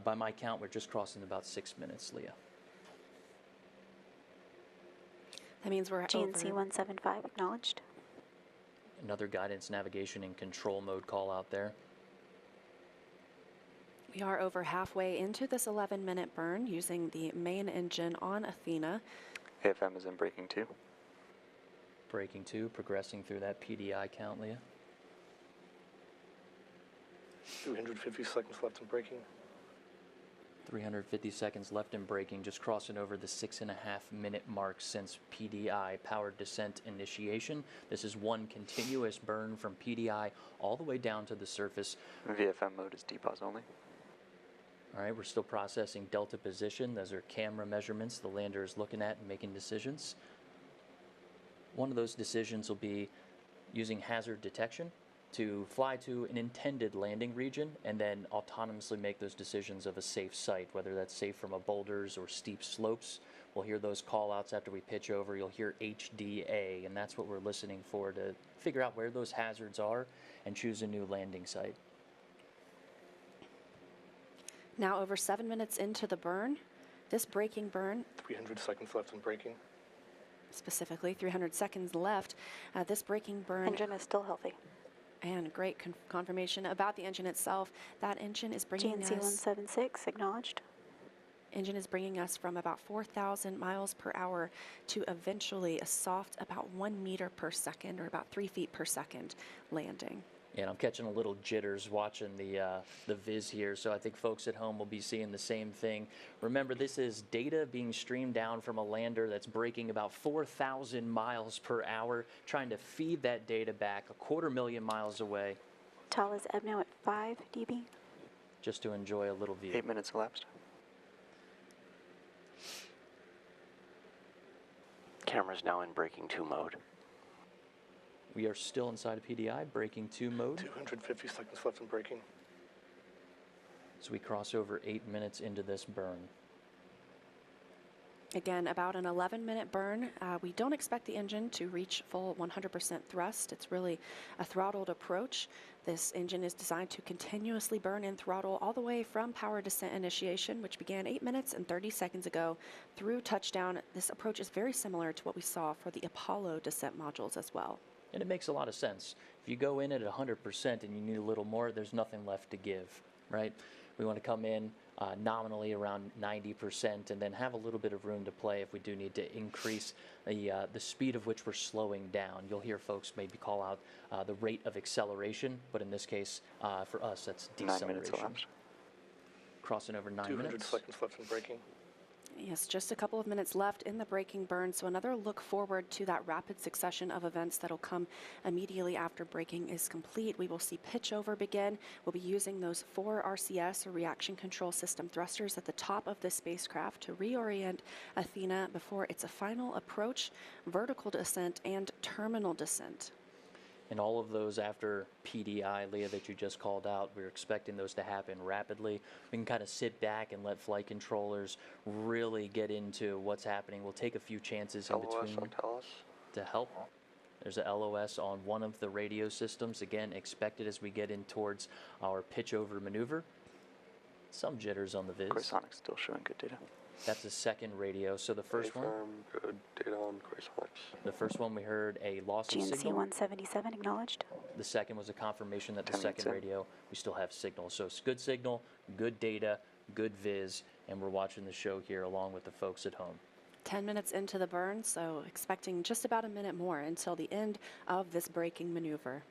By my count, we're just crossing about 6 minutes, Leah. That means we're GNC 175 acknowledged. Another guidance, navigation, and control mode call out there. We are over halfway into this 11-minute burn using the main engine on Athena. AFM is in braking 2. Braking 2, progressing through that PDI count, Leah. 350 seconds left in braking. 350 seconds left in braking, just crossing over the 6.5-minute mark since PDI, powered descent initiation. This is one continuous burn from PDI all the way down to the surface. VFM mode is DPOS only. All right, we're still processing delta position. Those are camera measurements the lander is looking at and making decisions. One of those decisions will be using hazard detection to fly to an intended landing region and then autonomously make those decisions of a safe site, whether that's safe from a boulders or steep slopes. We'll hear those call outs after we pitch over. You'll hear HDA, and that's what we're listening for to figure out where those hazards are and choose a new landing site. Now over 7 minutes into the burn, this braking burn, 300 seconds left in braking. specifically 300 seconds left, this braking burn. Engine is still healthy. And great confirmation about the engine itself. That engine is bringing GNC us 176 acknowledged. Engine is bringing us from about 4,000 miles per hour to eventually a soft about 1 meter per second, or about 3 feet per second landing. And I'm catching a little jitters watching the viz here, so I think folks at home will be seeing the same thing. Remember, this is data being streamed down from a lander that's braking about 4,000 miles per hour, trying to feed that data back 250,000 miles away. TAL is ebb now at 5 dB. Just to enjoy a little view. 8 minutes elapsed. Camera's now in braking 2 mode. We are still inside of PDI, braking 2 mode. 250 seconds left in braking. So we cross over 8 minutes into this burn. Again, about an 11-minute burn. We don't expect the engine to reach full 100% thrust. It's really a throttled approach. This engine is designed to continuously burn in throttle all the way from power descent initiation, which began 8 minutes and 30 seconds ago, through touchdown. This approach is very similar to what we saw for the Apollo descent modules as well. And it makes a lot of sense. If you go in at 100% and you need a little more, there's nothing left to give, right? We want to come in nominally around 90% and then have a little bit of room to play if we do need to increase the speed of which we're slowing down. You'll hear folks maybe call out the rate of acceleration, but in this case, for us, that's deceleration. 9 minutes elapsed. Crossing over 9 200 minutes. seconds left in braking. Yes, just a couple of minutes left in the braking burn, so another look forward to that rapid succession of events that'll come immediately after braking is complete. We will see pitch over begin. We'll be using those 4 RCS, or reaction control system thrusters, at the top of the spacecraft to reorient Athena before its a final approach, vertical descent, and terminal descent. And all of those after PDI, Leah, that you just called out, we're expecting those to happen rapidly. We can kind of sit back and let flight controllers really get into what's happening. We'll take a few chances in between to help. There's a LOS on one of the radio systems. Again, expected as we get in towards our pitch over maneuver. Some jitters on the viz. Craysonics still showing good data. That's the second radio. So the first one, Good data on Craysonics. the first one we heard a loss of GNC signal. 177 acknowledged. The second was a confirmation that the 10 minutes second in. radio, we still have signal. So it's good signal, good data, good viz, and we're watching the show here along with the folks at home. 10 minutes into the burn, so expecting just about a minute more until the end of this braking maneuver.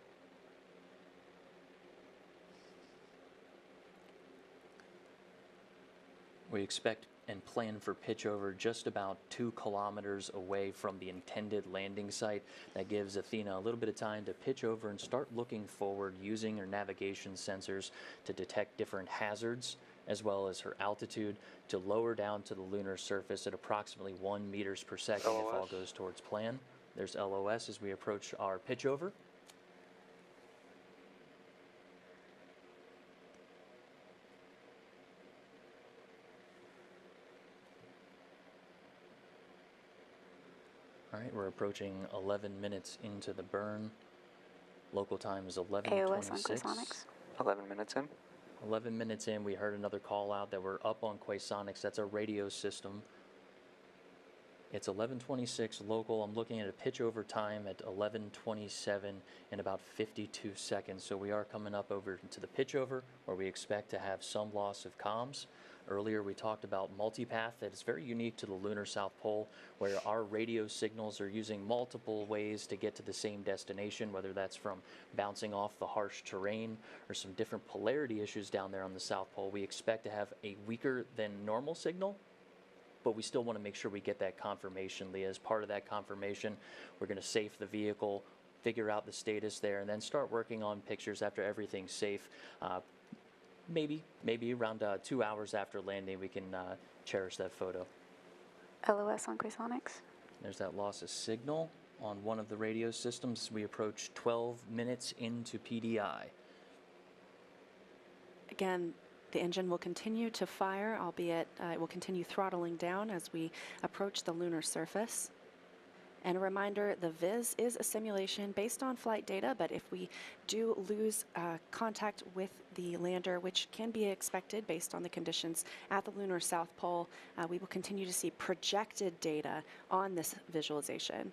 We expect and plan for pitch over just about 2 kilometers away from the intended landing site. That gives Athena a little bit of time to pitch over and start looking forward using her navigation sensors to detect different hazards, as well as her altitude, to lower down to the lunar surface at approximately 1 meters per second if all LOS. goes towards plan. There's LOS as we approach our pitch over. All right, we're approaching 11 minutes into the burn. Local time is AOS on 11:26. Craysonics. 11 minutes in. 11 minutes in, we heard another call out that we're up on Quasonics. That's our radio system. It's 11:26 local. I'm looking at a pitch over time at 11:27 in about 52 seconds. So we are coming up over to the pitch over where we expect to have some loss of comms. Earlier we talked about multipath that is very unique to the lunar South Pole, where our radio signals are using multiple ways to get to the same destination, whether that's from bouncing off the harsh terrain or some different polarity issues down there on the South Pole. We expect to have a weaker than normal signal, but we still want to make sure we get that confirmation, Leah. As part of that confirmation, we're going to safe the vehicle, figure out the status there, and then start working on pictures after everything's safe. Maybe around 2 hours after landing, we can cherish that photo. LOS on Quasonics. There's that loss of signal on one of the radio systems. We approach 12 minutes into PDI. Again, the engine will continue to fire, albeit it will continue throttling down as we approach the lunar surface. And a reminder, the Viz is a simulation based on flight data, but if we do lose contact with the lander, which can be expected based on the conditions at the lunar South Pole, we will continue to see projected data on this visualization.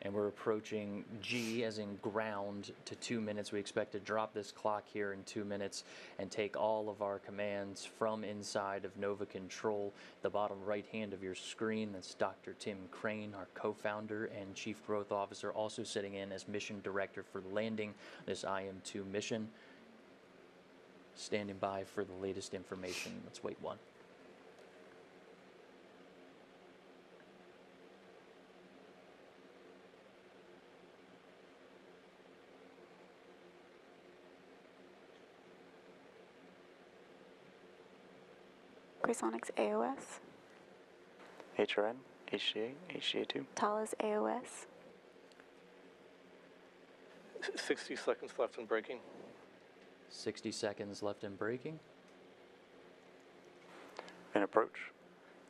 And we're approaching G as in ground to 2 minutes. We expect to drop this clock here in 2 minutes and take all of our commands from inside of Nova Control. The bottom right hand of your screen, that's Dr. Tim Crane, our co-founder and Chief Growth Officer, also sitting in as Mission Director for landing this IM-2 mission. Standing by for the latest information. Let's wait one. Quasonics AOS. HRN, HGA, HGA2. Thales AOS. 60 seconds left in braking. 60 seconds left in braking. And approach.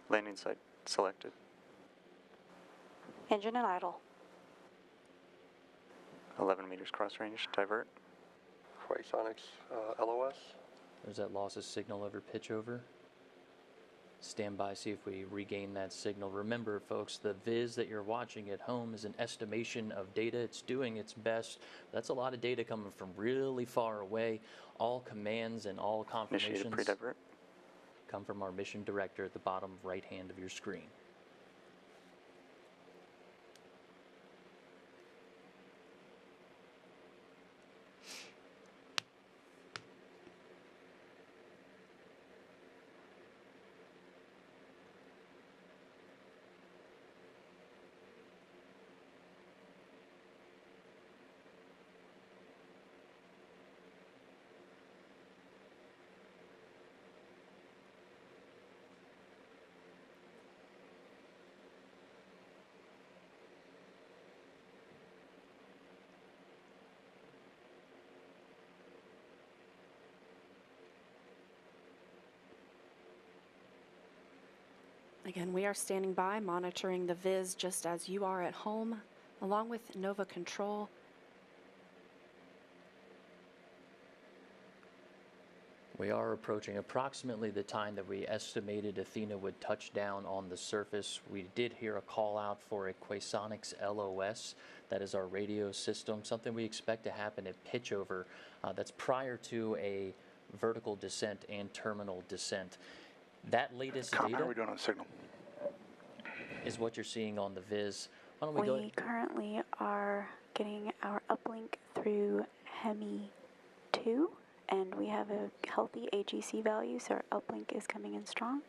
Landing site selected. Engine at idle. 11 meters cross range, divert. Quasonics LOS. There's that loss of signal over pitch over. Stand by, see if we regain that signal. Remember, folks, the Viz that you're watching at home is an estimation of data. It's doing its best. That's a lot of data coming from really far away. All commands and all confirmations Initiated pre-divert. come from our mission director at the bottom right hand of your screen. Again, we are standing by, monitoring the Viz just as you are at home, along with Nova Control. We are approaching approximately the time that we estimated Athena would touch down on the surface. We did hear a call out for a Quasonics LOS. That is our radio system, something we expect to happen at pitch over. That's prior to a vertical descent and terminal descent. That latest How data are we doing on signal? is what you're seeing on the Viz. Why don't we go We currently are getting our uplink through Hemi 2, and we have a healthy AGC value, so our uplink is coming in strong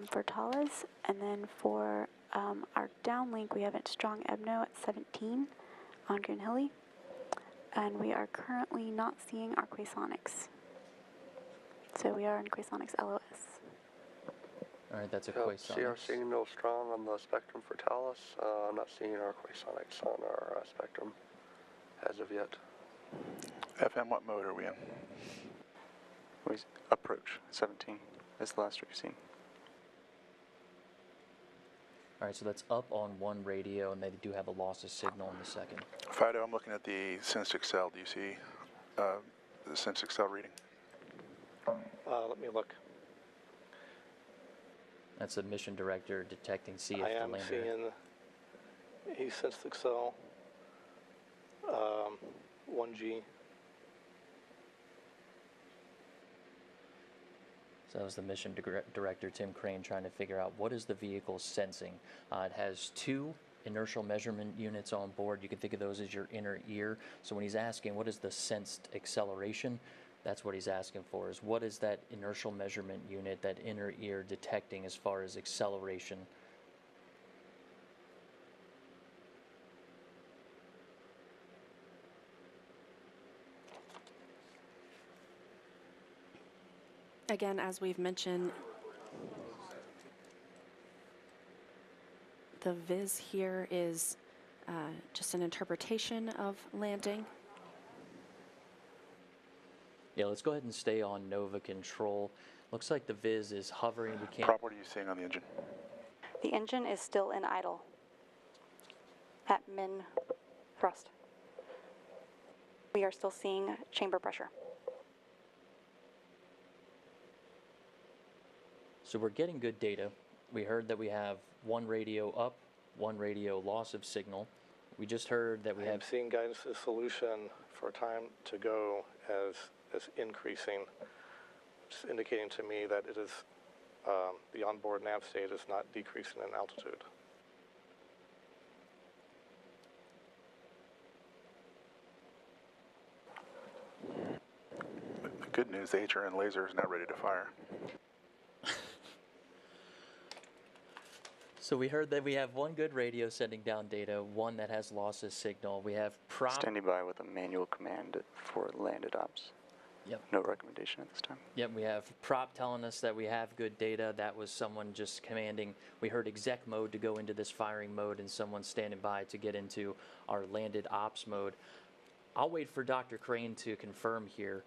for Thales. And then for our downlink, we have a strong EBNO at 17 on Greenhilly, and we are currently not seeing our Quasonics. So we are in Quasonics LOS. All right, that's a Yep, see our Quasonics. signal strong on the spectrum for Thales. I'm not seeing our Quasonics on our spectrum as of yet. FM, what mode are we in? Approach 17 is the last we've seen. All right, so that's up on one radio, and they do have a loss of signal in the second. Fido, I'm looking at the Sense XL. Do you see the Sense XL reading? Let me look. That's the mission director detecting, see if I the am lander. seeing eSense Excel 1G. So that was the mission director, Tim Crane, trying to figure out what is the vehicle sensing. It has 2 inertial measurement units on board. You can think of those as your inner ear. So when he's asking what is the sensed acceleration, that's what he's asking for, is what is that inertial measurement unit, that inner ear, detecting as far as acceleration. Again, as we've mentioned, the viz here is just an interpretation of landing. Yeah, let's go ahead and stay on Nova control. Looks like the viz is hovering. We can't. Prop, what are you seeing on the engine? The engine is still in idle at min thrust. We are still seeing chamber pressure. So we're getting good data. We heard that we have 1 radio up, 1 radio loss of signal. We just heard that we I am have. seeing guidance to solution for time to go as increasing, which is indicating to me that it is the onboard nav state is not decreasing in altitude. The good news, the HRN laser is now ready to fire. So we heard that we have 1 good radio sending down data, 1 that has loss of signal. We have prop. Standing by with a manual command for landed ops. Yep. No recommendation at this time. Yep, we have prop telling us that we have good data. That was someone just commanding. We heard exec mode to go into this firing mode, and someone standing by to get into our landed ops mode. I'll wait for Dr. Crane to confirm here.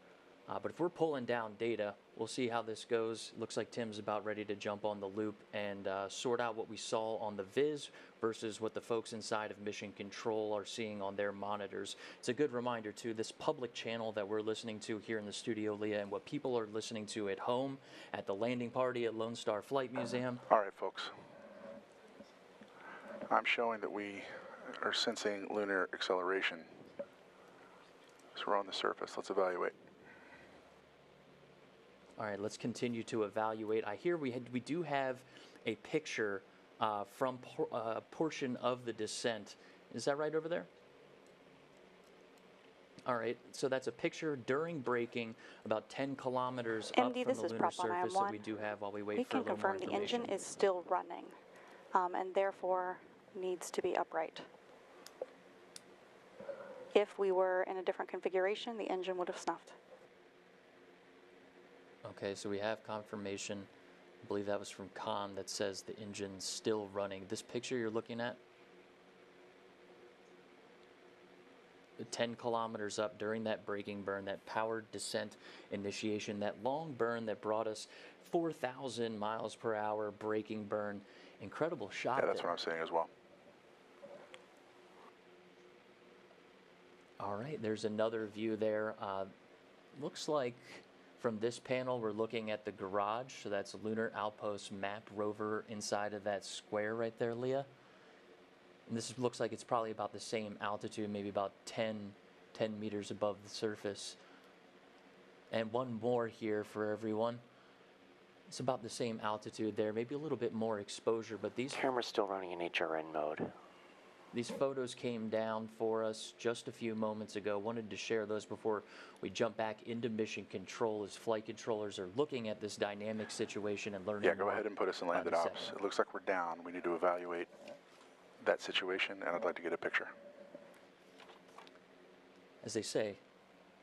But if we're pulling down data, we'll see how this goes. Looks like Tim's about ready to jump on the loop and sort out what we saw on the viz versus what the folks inside of Mission Control are seeing on their monitors. It's a good reminder, too, this public channel that we're listening to here in the studio, Leah, and what people are listening to at home, at the landing party at Lone Star Flight Museum. All right, folks. I'm showing that we are sensing lunar acceleration. So we're on the surface. Let's evaluate. All right, let's continue to evaluate. I hear we do have a picture from a portion of the descent. Is that right over there? All right, so that's a picture during braking, about 10 kilometers up MD, from this the is lunar prop on surface that IM1. we do have while we wait We for a can little more confirm the information. engine is still running and therefore needs to be upright. If we were in a different configuration, the engine would have snuffed. Okay, so we have confirmation. I believe that was from Con that says the engine's still running. This picture you're looking at, the 10 kilometers up during that braking burn, that powered descent initiation, that long burn that brought us 4,000 miles per hour braking burn. Incredible shot Yeah, that's there. what I'm seeing as well. All right, there's another view there. Looks like from this panel, we're looking at the garage. So that's Lunar Outpost mapped rover inside of that square right there, Leah. And this looks like it's probably about the same altitude, maybe about 10 meters above the surface. And one more here for everyone. It's about the same altitude there, maybe a little bit more exposure, but these Camera's still running in HRN mode. photos came down for us just a few moments ago. Wanted to share those before we jump back into Mission Control as flight controllers are looking at this dynamic situation and learning Yeah, go more ahead and put us in about landed the ops. setting. It looks like we're down. We need to evaluate that situation, and I'd like to get a picture. As they say,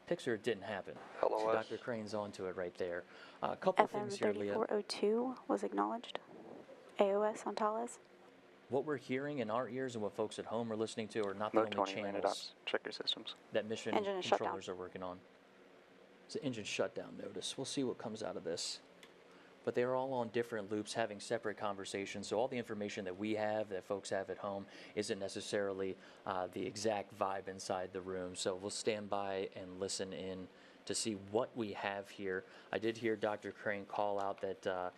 picture it didn't happen. So LOS. Dr. Crane's onto it right there. A couple FM things here, Leah. 3402 was acknowledged. AOS on Thales. What we're hearing in our ears and what folks at home are listening to are not the Mode only 20 landed channels ops. Check your systems. that Mission Engine is shut down. controllers are working on. It's an engine shutdown notice. We'll see what comes out of this. But they're all on different loops having separate conversations. So all the information that we have, that folks have at home, isn't necessarily the exact vibe inside the room. So we'll stand by and listen in to see what we have here. I did hear Dr. Crane call out that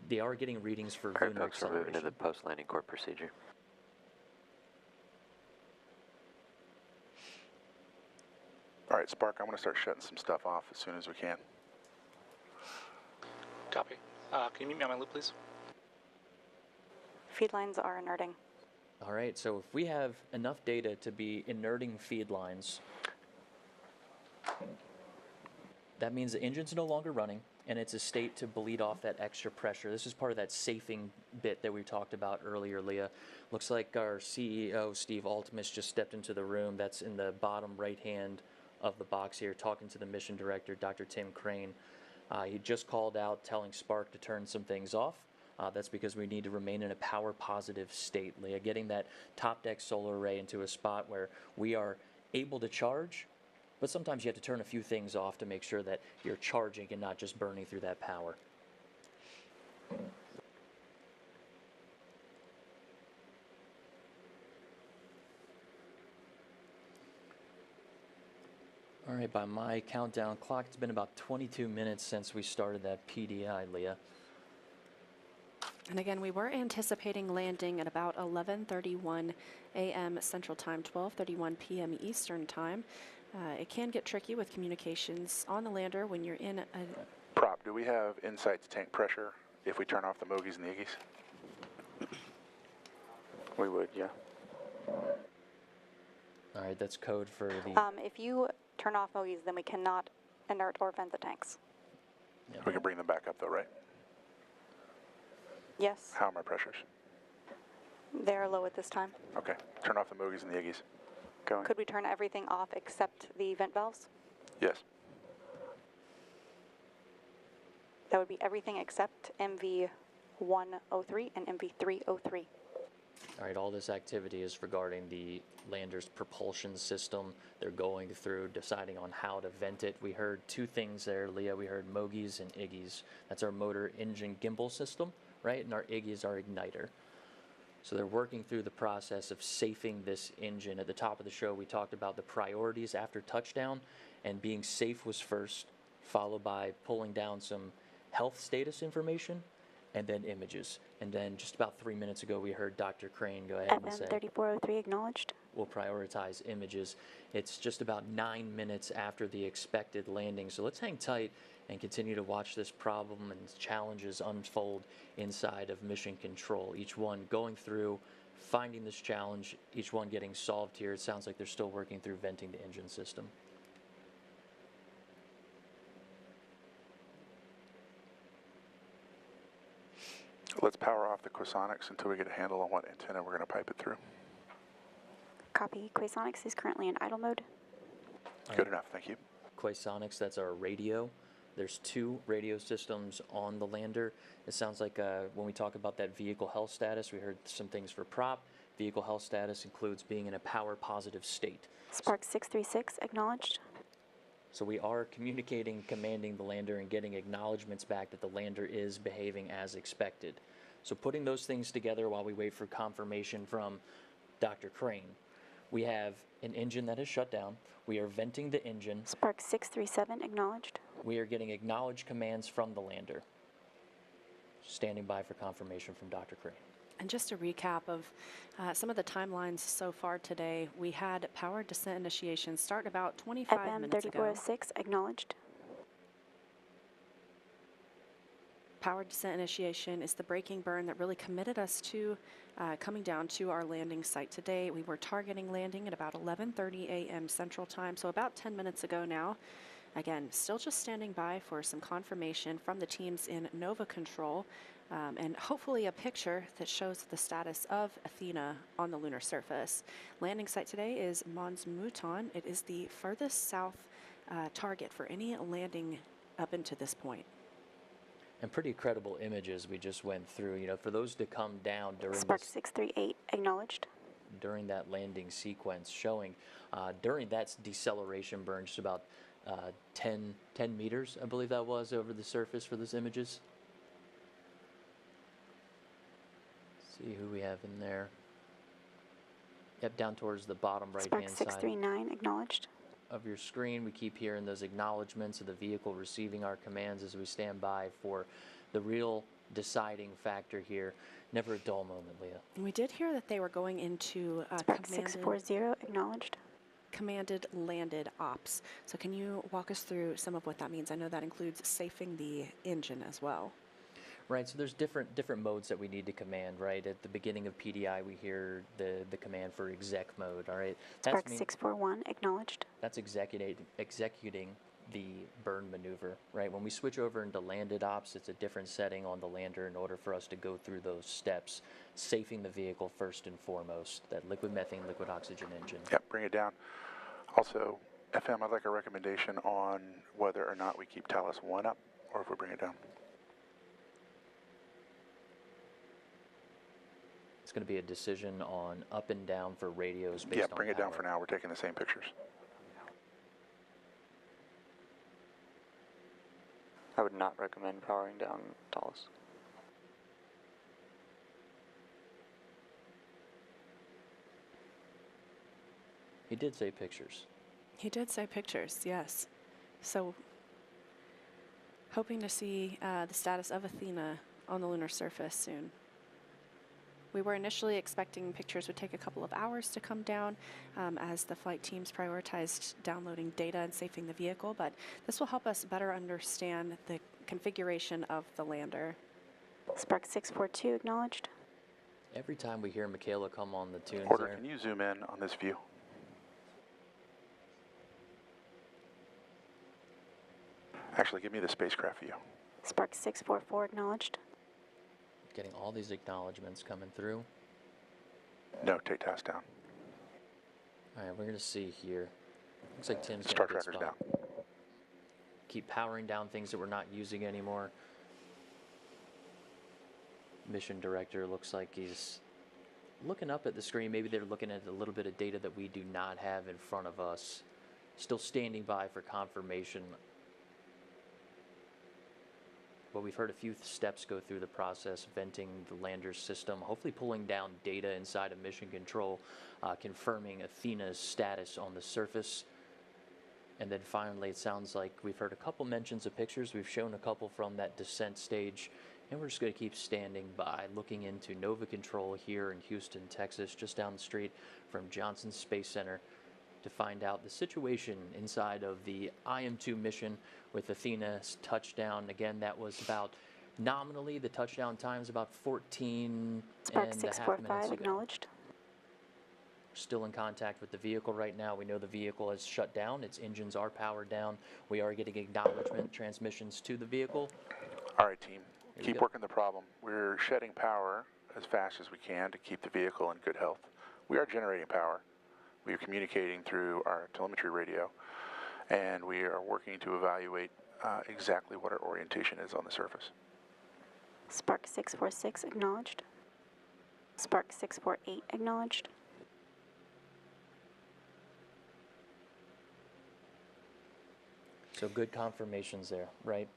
they are getting readings for Alright, lunar folks, we're moving to acceleration. the post-landing court procedure. All right, Spark, I'm going to start shutting some stuff off as soon as we can. Copy. Can you meet me on my loop, please? Feed lines are inerting. All right, so if we have enough data to be inerting feed lines, that means the engine's no longer running and it's a state to bleed off that extra pressure. This is part of that safing bit that we talked about earlier, Leah. Looks like our CEO, Steve Altimus, just stepped into the room. That's in the bottom right hand of the box here, talking to the mission director, Dr. Tim Crane. He just called out telling Spark to turn some things off. That's because we need to remain in a power positive state, Leah. Getting that top deck solar array into a spot where we are able to charge, but sometimes you have to turn a few things off to make sure that you're charging and not just burning through that power. All right, by my countdown clock, it's been about 22 minutes since we started that PDI, Leah. And again, we were anticipating landing at about 11:31 a.m. Central Time, 12:31 p.m. Eastern Time. It can get tricky with communications on the lander when you're in a... Prop, do we have insight to tank pressure if we turn off the Mogies and the Iggies? We would, yeah. All right, that's code for the... If you turn off Mogies, then we cannot inert or vent the tanks. Yeah. We can bring them back up though, right? Yes, How are my pressures? they're low at this time. Okay, turn off the Mogies and the Iggies. Going. Could we turn everything off except the vent valves? Yes. That would be everything except MV103 and MV303. All right, all this activity is regarding the lander's propulsion system. They're going through deciding on how to vent it. We heard two things there, Leah. We heard Mogies and Iggies. That's our motor engine gimbal system, right? And our Iggy is our igniter. So they're working through the process of safing this engine. At the top of the show, we talked about the priorities after touchdown, and being safe was first, followed by pulling down some health status information, and then images. And then just about 3 minutes ago, we heard Dr. Crane go ahead and say, FM3403 acknowledged. we'll prioritize images. It's just about 9 minutes after the expected landing. So let's hang tight and continue to watch this problem and challenges unfold inside of Mission Control. Each one going through, finding this challenge, each one getting solved here. It sounds like they're still working through venting the engine system. Let's power off the Quasonics until we get a handle on what antenna we're going to pipe it through. Copy. Quasonics is currently in idle mode. Good enough, thank you. Quasonics, that's our radio. There's two radio systems on the lander. It sounds like when we talk about that vehicle health status, we heard some things for prop. Vehicle health status includes being in a power positive state. Spark 636 acknowledged. So we are communicating, commanding the lander, and getting acknowledgments back that the lander is behaving as expected. So putting those things together while we wait for confirmation from Dr. Crane. We have an engine that is shut down. We are venting the engine. Spark 637 acknowledged. We are getting acknowledged commands from the lander. Standing by for confirmation from Dr. Crane. And just a recap of some of the timelines so far today, we had power descent initiation start about 25 minutes ago. FM3406 acknowledged. Power descent initiation is the braking burn that really committed us to coming down to our landing site today. We were targeting landing at about 11:30 a.m. Central Time, so about 10 minutes ago now. Again, still just standing by for some confirmation from the teams in Nova Control and hopefully a picture that shows the status of Athena on the lunar surface. Landing site today is Mons Mouton. It is the furthest south target for any landing up into this point. And pretty credible images we just went through. You know, for those to come down during Spark this, 638 acknowledged. during that landing sequence, showing during that deceleration burn, just about 10 meters, I believe that was, over the surface for those images. See who we have in there. Yep, down towards the bottom Spark right-hand side. 639 acknowledged. of your screen, we keep hearing those acknowledgments of the vehicle receiving our commands as we stand by for the real deciding factor here. Never a dull moment, Leah. We did hear that they were going into Spark 640 acknowledged. commanded landed ops. So can you walk us through some of what that means? I know that includes safing the engine as well. Right, so there's different modes that we need to command, right? At the beginning of PDI, we hear the command for exec mode, all right? Spark 641 acknowledged. That's executing the burn maneuver, right? When we switch over into landed ops, it's a different setting on the lander in order for us to go through those steps, safing the vehicle first and foremost, that liquid methane, liquid oxygen engine. Yep, bring it down. Also, FM, I'd like a recommendation on whether or not we keep Talos 1 up or if we bring it down. It's going to be a decision on up and down for radios based on Bring it down power. for now. We're taking the same pictures. I would not recommend powering down Talos. He did say pictures. He did say pictures, yes. So hoping to see the status of Athena on the lunar surface soon. We were initially expecting pictures would take a couple of hours to come down as the flight teams prioritized downloading data and safing the vehicle, but this will help us better understand the configuration of the lander. Spark 642 acknowledged. Every time we hear Michaela come on the tunes Order, there, can you zoom in on this view? Actually, give me the spacecraft view. Spark 644 acknowledged. getting all these acknowledgments coming through. No, take task down. All right, we're going to see here. Looks like Tim's Star got a good tracker's spot. down. Keep powering down things that we're not using anymore. Mission director looks like he's looking up at the screen. Maybe they're looking at a little bit of data that we do not have in front of us. Still standing by for confirmation. But we've heard a few steps go through the process, venting the lander's system, hopefully pulling down data inside of mission control, confirming Athena's status on the surface. And then finally, it sounds like we've heard a couple mentions of pictures. We've shown a couple from that descent stage. And we're just going to keep standing by, looking into Nova Control here in Houston, Texas, just down the street from Johnson Space Center, to find out the situation inside of the IM-2 mission with Athena's touchdown. Again, that was about, nominally, the touchdown time is about 14 Spark and a half 645 minutes ago. acknowledged. Still in contact with the vehicle right now. We know the vehicle has shut down. Its engines are powered down. We are getting acknowledgement transmissions to the vehicle. All right, team. Here we Keep go. working the problem. We're shedding power as fast as we can to keep the vehicle in good health. We are generating power. We are communicating through our telemetry radio, and we are working to evaluate exactly what our orientation is on the surface. Spark 646 acknowledged. Spark 648 acknowledged. So good confirmations there, right?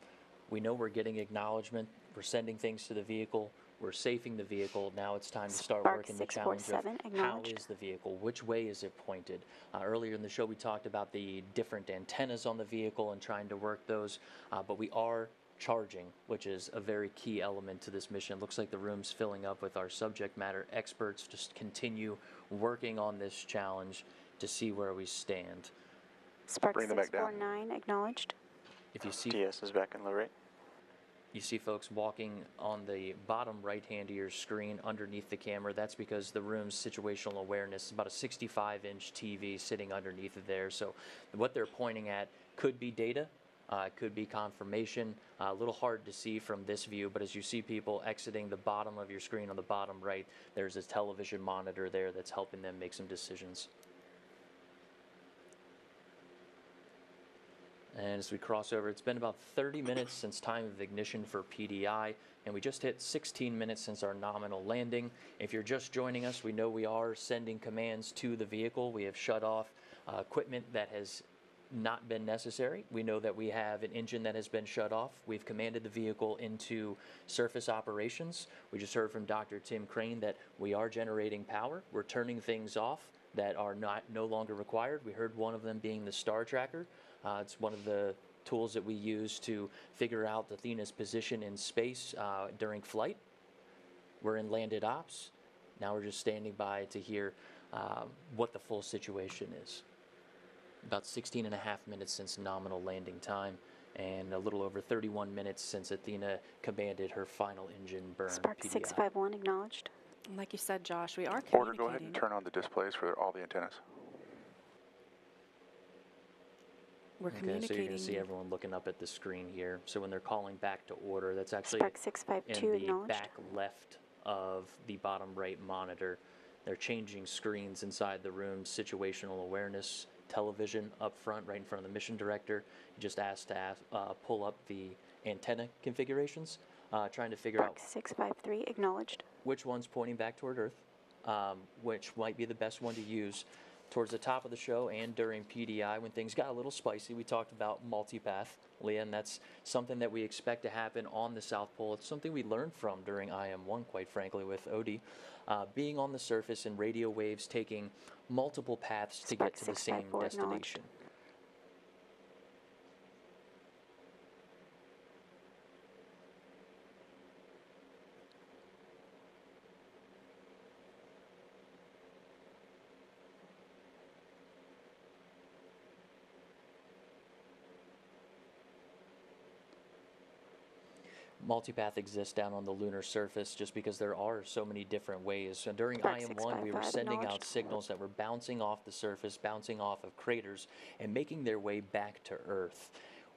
We know we're getting acknowledgement. We're sending things to the vehicle. We're safing the vehicle. Now it's time to start Spark working the challenge of 647 how acknowledged. is the vehicle? Which way is it pointed? Earlier in the show, we talked about the different antennas on the vehicle and trying to work those, but we are charging, which is a very key element to this mission. Looks like the room's filling up with our subject matter experts. Just continue working on this challenge to see where we stand. Spark Bring them back down. 649 acknowledged. If you see DS is back in low rate. You see folks walking on the bottom right hand of your screen underneath the camera. That's because the room's situational awareness is about a 65-inch TV sitting underneath of there. So what they're pointing at could be data, could be confirmation. A little hard to see from this view, but as you see people exiting the bottom of your screen on the bottom right, there's a television monitor there that's helping them make some decisions. And as we cross over, it's been about 30 minutes since time of ignition for PDI, and we just hit 16 minutes since our nominal landing. If you're just joining us, we know we are sending commands to the vehicle. We have shut off equipment that has not been necessary. We know that we have an engine that has been shut off. We've commanded the vehicle into surface operations. We just heard from Dr. Tim Crane that we are generating power. We're turning things off. that are no longer required. We heard one of them being the star tracker. It's one of the tools that we use to figure out Athena's position in space during flight. We're in landed ops. Now we're just standing by to hear what the full situation is. About 16 and a half minutes since nominal landing time, and a little over 31 minutes since Athena commanded her final engine burn. Spark PDI. 651 acknowledged. And like you said, Josh, we are Order, communicating. go ahead and turn on the displays for all the antennas. We're Okay, so communicating. you're going to see everyone looking up at the screen here. So when they're calling back to order, that's actually Spark 652 in the acknowledged. back left of the bottom right monitor. They're changing screens inside the room, situational awareness television up front, right in front of the mission director. You just asked to pull up the antenna configurations, trying to figure out Spark 653 acknowledged. which one's pointing back toward Earth, which might be the best one to use. Towards the top of the show and during PDI, when things got a little spicy, we talked about multipath, Leah, and that's something that we expect to happen on the South Pole. It's something we learned from during IM-1, quite frankly, with Odie. Being on the surface and radio waves taking multiple paths to Spark get to the same 654 acknowledged. destination. Multipath exists down on the lunar surface just because there are so many different ways. So during Spark IM-1, we were 655 sending out acknowledged. signals that were bouncing off the surface, bouncing off of craters, and making their way back to Earth.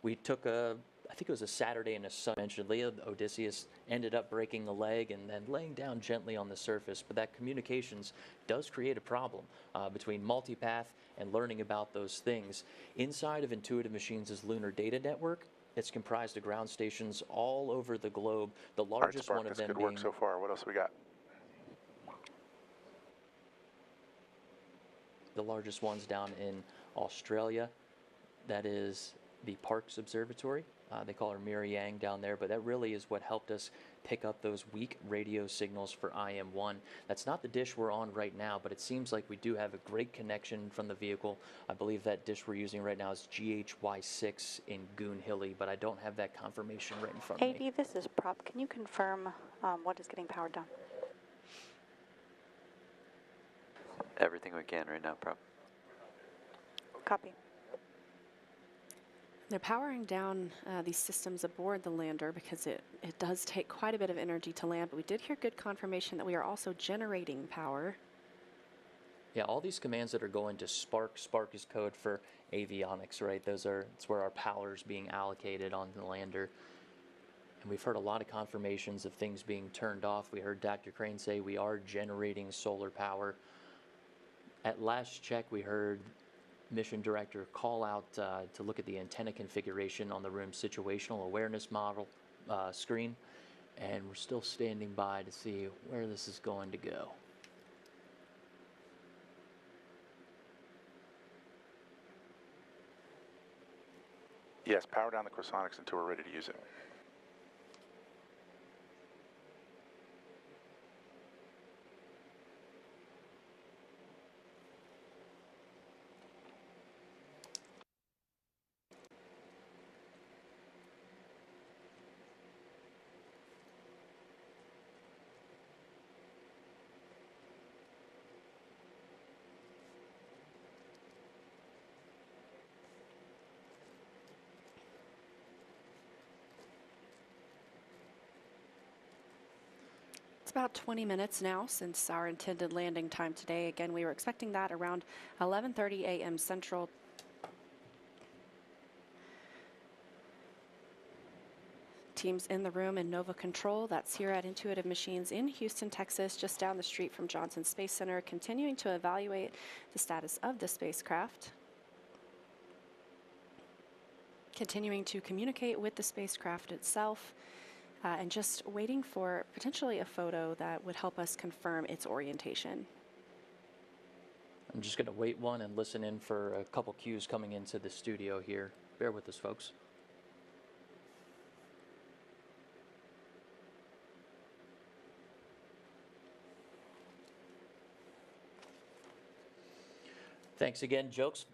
We took I think it was a Saturday and a Sunday. Leah, Odysseus ended up breaking a leg and then laying down gently on the surface. But that communications does create a problem between multipath and learning about those things. Inside of Intuitive Machines' Lunar Data Network, it's comprised of ground stations all over the globe. The All right, largest Spark, one of that's them good being work so far. What else we got? the largest ones down in Australia. That is the Parkes Observatory. They call her Miri Yang down there, but that really is what helped us pick up those weak radio signals for IM-1. That's not the dish we're on right now, but it seems like we do have a great connection from the vehicle. I believe that dish we're using right now is GHY6 in Goonhilly, but I don't have that confirmation right in front of me. AD, this is Prop. Can you confirm what is getting powered down? Everything we can right now, Prop. Copy. They're powering down these systems aboard the lander because it does take quite a bit of energy to land, but we did hear good confirmation that we are also generating power. Yeah, all these commands that are going to Spark. Spark is code for avionics, right? It's where our power is being allocated on the lander. And we've heard a lot of confirmations of things being turned off. We heard Dr. Crane say we are generating solar power. At last check, we heard mission director call out to look at the antenna configuration on the room's situational awareness model screen. And we're still standing by to see where this is going to go. Yes, power down the cosonics until we're ready to use it. It's about 20 minutes now since our intended landing time today. Again, we were expecting that around 11:30 a.m. Central. Teams in the room in Nova Control, that's here at Intuitive Machines in Houston, Texas, just down the street from Johnson Space Center, continuing to evaluate the status of the spacecraft. Continuing to communicate with the spacecraft itself. And just waiting for potentially a photo that would help us confirm its orientation. I'm just going to wait one and listen in for a couple cues coming into the studio here. Bear with us, folks. Thanks again,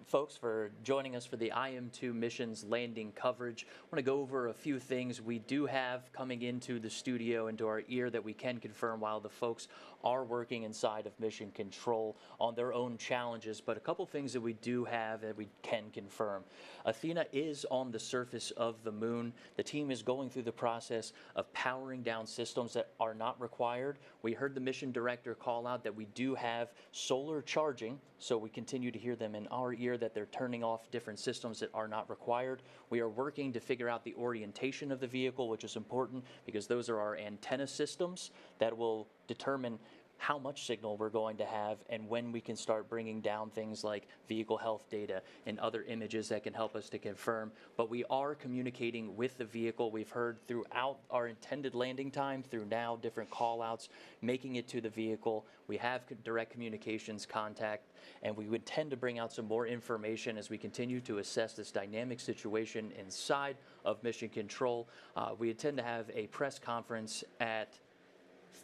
folks, for joining us for the IM-2 missions landing coverage. I want to go over a few things we do have coming into the studio, into our ear, that we can confirm while the folks are working inside of Mission Control on their own challenges. But a couple things that we do have that we can confirm. Athena is on the surface of the moon. The team is going through the process of powering down systems that are not required. We heard the mission director call out that we do have solar charging, so we continue to hear them in our ear that they're turning off different systems that are not required. We are working to figure out the orientation of the vehicle, which is important because those are our antenna systems that will determine how much signal we're going to have and when we can start bringing down things like vehicle health data and other images that can help us to confirm. But we are communicating with the vehicle. We've heard throughout our intended landing time, through now different call outs, making it to the vehicle. We have direct communications contact, and we would tend to bring out some more information as we continue to assess this dynamic situation inside of Mission Control. We intend to have a press conference at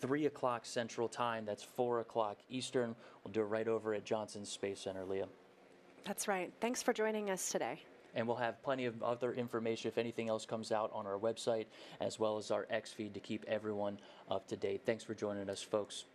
3 o'clock Central Time. That's 4 o'clock Eastern. We'll do it right over at Johnson Space Center, Leah. That's right. Thanks for joining us today. And we'll have plenty of other information if anything else comes out on our website, as well as our X feed to keep everyone up to date. Thanks for joining us, folks.